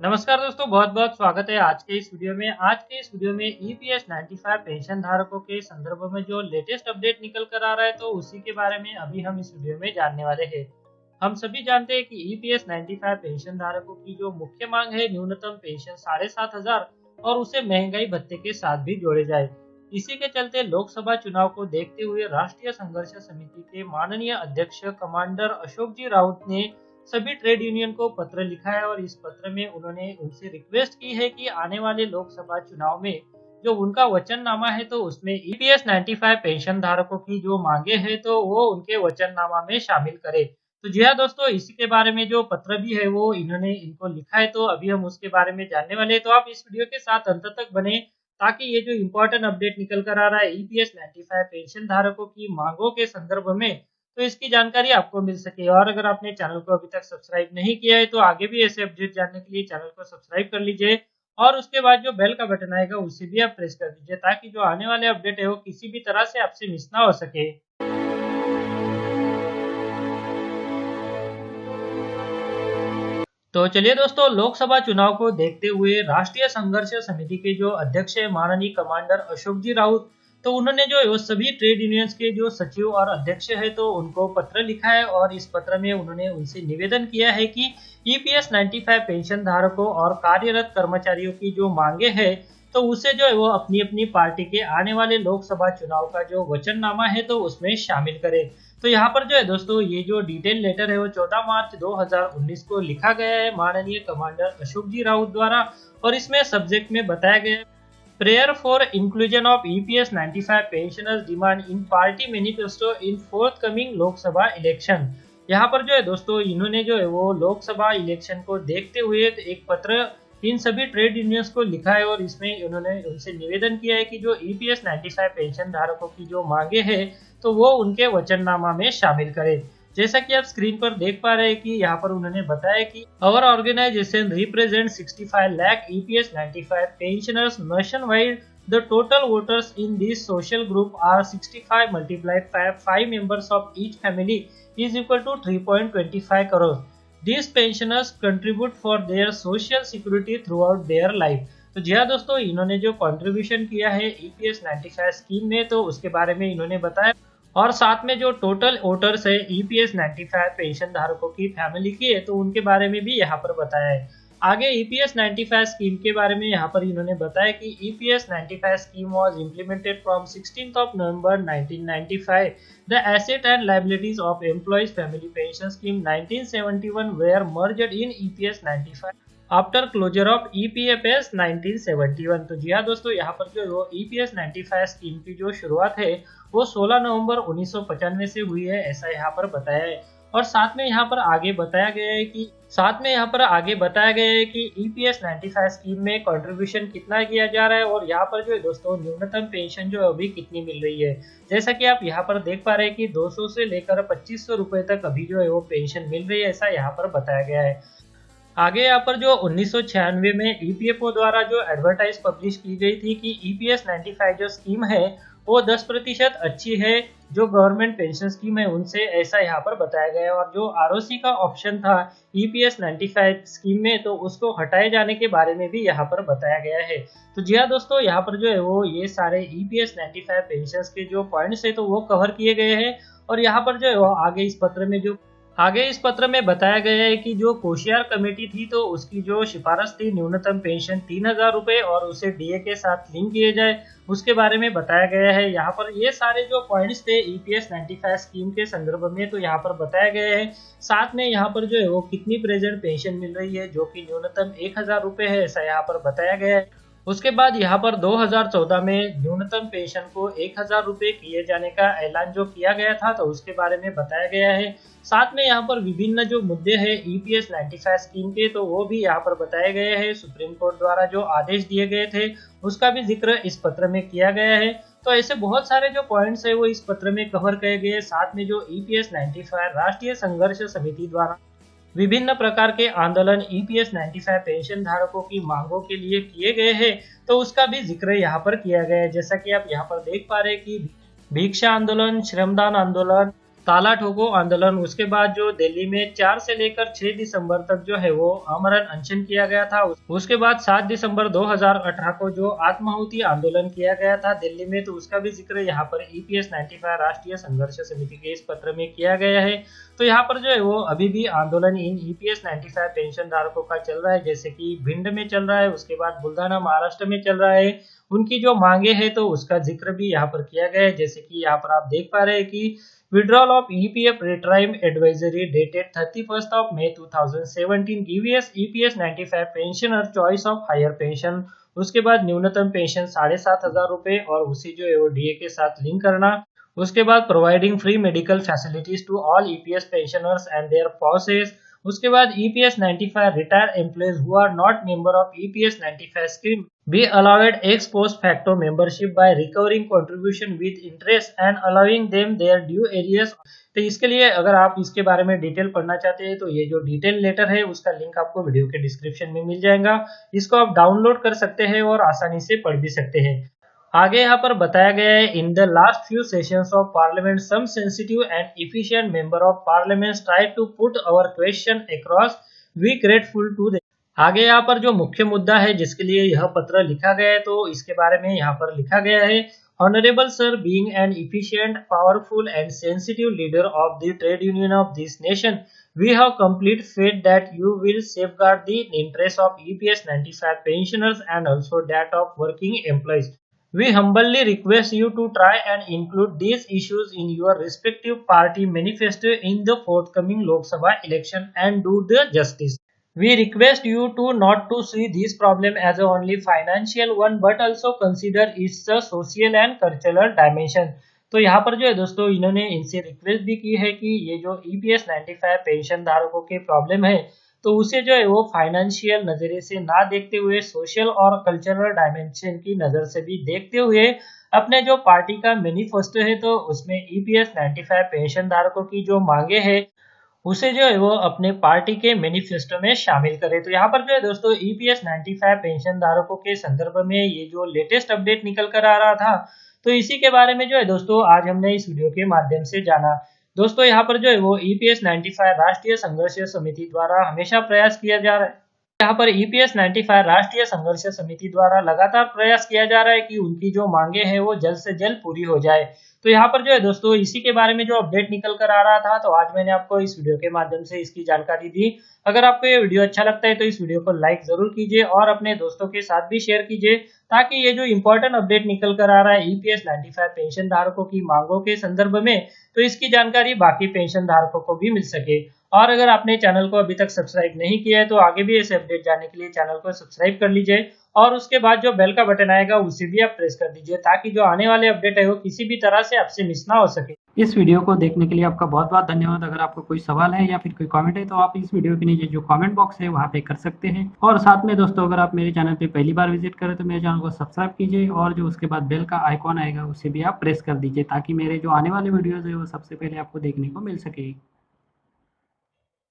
नमस्कार दोस्तों, बहुत बहुत स्वागत है आज के इस वीडियो में। आज के इस वीडियो में ईपीएस 95 पेंशन धारकों के संदर्भ में जो लेटेस्ट अपडेट निकल कर आ रहा है, तो उसी के बारे में अभी हम इस वीडियो में जानने वाले हैं। हम सभी जानते हैं कि ईपीएस 95 पेंशन धारकों की जो मुख्य मांग है, न्यूनतम पेंशन 7,500 और उसे महंगाई भत्ते के साथ भी जोड़े जाए। इसी के चलते लोकसभा चुनाव को देखते हुए राष्ट्रीय संघर्ष समिति के माननीय अध्यक्ष कमांडर अशोक जी राउत ने सभी ट्रेड यूनियन को पत्र लिखा है और इस पत्र में उन्होंने उनसे रिक्वेस्ट की है कि आने वाले लोकसभा चुनाव में जो उनका वचननामा है, तो उसमें ईपीएस 95 पेंशन धारकों की जो मांगे हैं, तो वो उनके वचननामा में शामिल करे। तो जी हाँ दोस्तों, इसी के बारे में जो पत्र भी है वो इन्होंने इनको लिखा है, तो अभी हम उसके बारे में जानने वाले हैं। तो आप इस वीडियो के साथ अंत तक बने, ताकि ये जो इम्पोर्टेंट अपडेट निकल कर आ रहा है ईपीएस 95 पेंशन धारकों की मांगों के संदर्भ में, तो इसकी जानकारी आपको मिल सके। और अगर आपने चैनल को अभी तक सब्सक्राइब नहीं किया है, तो आगे भी ऐसे अपडेट जानने के लिए चैनल को सब्सक्राइब कर लीजिए और उसके बाद जो बेल का बटन आएगा उसे भी आप प्रेस कर दीजिए, ताकि जो आने वाले अपडेट है वो किसी भी तरह से आपसे मिस ना हो सके। तो चलिए दोस्तों, लोकसभा चुनाव को देखते हुए राष्ट्रीय संघर्ष समिति के जो अध्यक्ष है माननीय कमांडर अशोक जी राउत, तो उन्होंने जो है वो सभी ट्रेड यूनियंस के जो सचिव और अध्यक्ष है, तो उनको पत्र लिखा है और इस पत्र में उन्होंने उनसे निवेदन किया है कि ईपीएस 95 पेंशन धारकों और कार्यरत कर्मचारियों की जो मांगे है, तो उसे जो है वो अपनी अपनी पार्टी के आने वाले लोकसभा चुनाव का जो वचननामा है, तो उसमें शामिल करे। तो यहाँ पर जो है दोस्तों, ये जो डिटेल लेटर है वो 14 मार्च 2019 को लिखा गया है माननीय कमांडर अशोक जी राउत द्वारा, और इसमें सब्जेक्ट में बताया गया है prayer for inclusion of EPS 95 pensioners demand in party manifesto in forthcoming Lok Sabha election. यहाँ पर जो है दोस्तों, इन्होंने जो है वो लोकसभा इलेक्शन को देखते हुए एक पत्र इन सभी ट्रेड यूनियंस को लिखा है और इसमें उन्होंने उनसे निवेदन किया है कि जो ईपीएस 95 पेंशन धारकों की जो मांगे हैं, तो वो उनके वचननामा में शामिल करें। जैसा कि आप स्क्रीन पर देख पा रहे हैं कि यहाँ पर उन्होंने बताया कि our organisation represent 65 lakh EPS 95 pensioners nationwide. The total voters in this social group are 65 multiplied 5 members of each family is equal to 3.25 crore. These pensioners contribute for their social security throughout their life। तो जी हाँ दोस्तों, इन्होंने जो contribution किया है EPS 95 scheme में, तो उसके बारे में इन्होंने बताया और साथ में जो टोटल वोटर्स है ईपीएस 95 पेंशन धारकों की फैमिली की है, तो उनके बारे में भी यहाँ पर बताया है। आगे ईपीएस 95 स्कीम के बारे में यहाँ पर इन्होंने बताया कि EPS 95 scheme was implemented from 16th of November 1995। The asset and liabilities of employees family pension scheme 1971 were merged in EPS 95 after closure of EPFS 1971। तो जी हाँ दोस्तों, यहाँ पर जो ईपीएस 95 स्कीम की जो शुरुआत है वो 16 नवंबर 1995 से हुई है, ऐसा यहाँ पर बताया है। और साथ में यहाँ पर आगे बताया गया है कि ईपीएस 95 स्कीम में कंट्रीब्यूशन कितना किया जा रहा है और यहाँ पर जो है दोस्तों न्यूनतम पेंशन जो अभी कितनी मिल रही है। जैसा कि आप यहाँ पर देख पा रहे हैं कि 200 से लेकर 2500 रुपए तक अभी जो है वो पेंशन मिल रही है, ऐसा यहाँ पर बताया गया है। आगे यहाँ पर जो 1996 में ईपीएफओ द्वारा जो एडवर्टाइज पब्लिश की गई थी कि ईपीएस 95 जो स्कीम है वो 10% अच्छी है जो गवर्नमेंट पेंशन स्कीम है उनसे, ऐसा यहाँ पर बताया गया है। और जो आरओसी का ऑप्शन था ईपीएस 95 स्कीम में, तो उसको हटाए जाने के बारे में भी यहाँ पर बताया गया है। तो जी हाँ दोस्तों, यहाँ पर जो है वो ये सारे ईपीएस 95 पेंशन के जो पॉइंट्स है, तो वो कवर किए गए हैं। और यहाँ पर जो है वो आगे इस पत्र में बताया गया है कि जो कोशियार कमेटी थी, तो उसकी जो सिफारिश थी न्यूनतम पेंशन 3000 रुपए और उसे डीए के साथ लिंक किए जाए, उसके बारे में बताया गया है। यहाँ पर ये सारे जो पॉइंट्स थे ईपीएस 95 स्कीम के संदर्भ में, तो यहाँ पर बताया गया है। साथ में यहाँ पर जो है वो कितनी प्रेजेंट पेंशन मिल रही है, जो कि न्यूनतम 1000 रुपए है, ऐसा यहाँ पर बताया गया है। उसके बाद यहाँ पर 2014 में न्यूनतम पेंशन को 1000 रुपए किए जाने का ऐलान जो किया गया था, तो उसके बारे में बताया गया है। साथ में यहाँ पर विभिन्न जो मुद्दे हैं ईपीएस 95 स्कीम के, तो वो भी यहाँ पर बताए गए हैं। सुप्रीम कोर्ट द्वारा जो आदेश दिए गए थे उसका भी जिक्र इस पत्र में किया गया है। तो ऐसे बहुत सारे जो पॉइंट्स है वो इस पत्र में कवर किए गए। साथ में जो ईपीएस 95 राष्ट्रीय संघर्ष समिति द्वारा विभिन्न प्रकार के आंदोलन ईपीएस 95 पेंशन धारकों की मांगों के लिए किए गए हैं, तो उसका भी जिक्र यहाँ पर किया गया है। जैसा कि आप यहाँ पर देख पा रहे हैं कि भिक्षा आंदोलन, श्रमदान आंदोलन, ताला ठोको आंदोलन, उसके बाद जो दिल्ली में 4 से लेकर 6 दिसंबर तक जो है वो आमरण अनशन किया गया था। उसके बाद 7 दिसंबर 2018 को जो आत्माहुति आंदोलन किया गया था दिल्ली में, तो उसका भी जिक्र यहाँ पर EPS 95 राष्ट्रीय संघर्ष समिति के इस पत्र में किया गया है। तो यहाँ पर जो है वो अभी भी आंदोलन इन EPS 95 पेंशन धारकों का चल रहा है, जैसे कि भिंड में चल रहा है, उसके बाद बुल्धाना महाराष्ट्र में चल रहा है। उनकी जो मांगे है तो उसका जिक्र भी यहाँ पर किया गया है, जैसे कि यहाँ पर आप देख पा रहे हैं कि withdrawal of EPF retrial advisory dated 31st of May 2017 gives EPS 95 pensioner choice of higher pension। उसके बाद न्यूनतम पेंशन 7,500 रुपए और उसी जो है वो DA के साथ लिंक करना। उसके बाद providing free medical facilities to all EPS pensioners and their spouses. उसके बाद EPS 95 retire employees who are not member of EPS 95 scheme be allowed ex post facto membership by recovering contribution with interest and allowing them their due arrears। तो इसके लिए अगर आप इसके बारे में डिटेल पढ़ना चाहते हैं तो ये जो डिटेल लेटर है उसका लिंक आपको वीडियो के डिस्क्रिप्शन में मिल जाएगा। इसको आप डाउनलोड कर सकते हैं और आसानी से पढ़ भी सकते हैं। आगे यहाँ पर बताया गया है, in the last few sessions of parliament some sensitive and efficient member of parliament try to put our question across, we grateful to. आगे यहाँ पर जो मुख्य मुद्दा है जिसके लिए यह पत्र लिखा गया है तो इसके बारे में यहाँ पर लिखा गया है, honourable sir, being an efficient, powerful and sensitive leader of the trade union of this nation, we have complete faith that you will safeguard the interests of EPS 95 pensioners and also that of working employees. We humbly request you to try and include these issues in your respective party manifesto in the forthcoming Lok Sabha election and do the justice. We request you to not to see this problem as a only financial one but also consider its social and cultural dimension। तो यहाँ पर जो है दोस्तों इन्होंने इनसे request भी की है कि ये जो EPS 95 पेंशन धारकों के प्रॉब्लम है तो उसे जो है वो फाइनेंशियल नजरिए से ना देखते हुए सोशल और कल्चरल डायमेंशन की नजर से भी देखते हुए अपने जो पार्टी का मैनिफेस्टो है तो उसमें EPS 95 पेंशन धारकों की जो मांगे है उसे जो है वो अपने पार्टी के मैनिफेस्टो में शामिल करे। तो यहाँ पर जो है दोस्तों EPS 95 पेंशन धारकों के संदर्भ में ये जो लेटेस्ट अपडेट निकल कर आ रहा था तो इसी के बारे में जो है दोस्तों आज हमने इस वीडियो के माध्यम से जाना। दोस्तों यहाँ पर जो है वो EPS 95 राष्ट्रीय संघर्ष समिति द्वारा हमेशा प्रयास किया जा रहा है। यहाँ पर EPS 95 राष्ट्रीय संघर्ष समिति द्वारा लगातार प्रयास किया जा रहा है कि उनकी जो मांगे हैं वो जल्द से जल्द पूरी हो जाए। तो यहाँ पर जो है दोस्तों इसी के बारे में जो अपडेट निकल कर आ रहा था तो आज मैंने आपको इस वीडियो के माध्यम से इसकी जानकारी दी। अगर आपको ये वीडियो अच्छा लगता है तो इस वीडियो को लाइक जरूर कीजिए और अपने दोस्तों के साथ भी शेयर कीजिए ताकि ये जो इम्पोर्टेंट अपडेट निकल कर आ रहा है EPS 95 पेंशन धारकों की मांगों के संदर्भ में तो इसकी जानकारी बाकी पेंशन धारकों को भी मिल सके। और अगर आपने चैनल को अभी तक सब्सक्राइब नहीं किया है तो आगे भी ऐसे अपडेट जानने के लिए चैनल को सब्सक्राइब कर लीजिए और उसके बाद जो बेल का बटन आएगा उसे भी आप प्रेस कर दीजिए ताकि जो आने वाले अपडेट है वो किसी भी तरह से आपसे मिस ना हो सके। इस वीडियो को देखने के लिए आपका बहुत बहुत धन्यवाद। अगर आपको कोई सवाल है या फिर कोई कमेंट है तो आप इस वीडियो के नीचे जो कमेंट बॉक्स है वहाँ पे कर सकते हैं। और साथ में दोस्तों अगर आप मेरे चैनल पे पहली बार विजिट करें तो मेरे चैनल को सब्सक्राइब कीजिए और जो उसके बाद बेल का आइकॉन आएगा उसे भी आप प्रेस कर दीजिए ताकि मेरे जो आने वाले वीडियोज़ है वो सबसे पहले आपको देखने को मिल सके।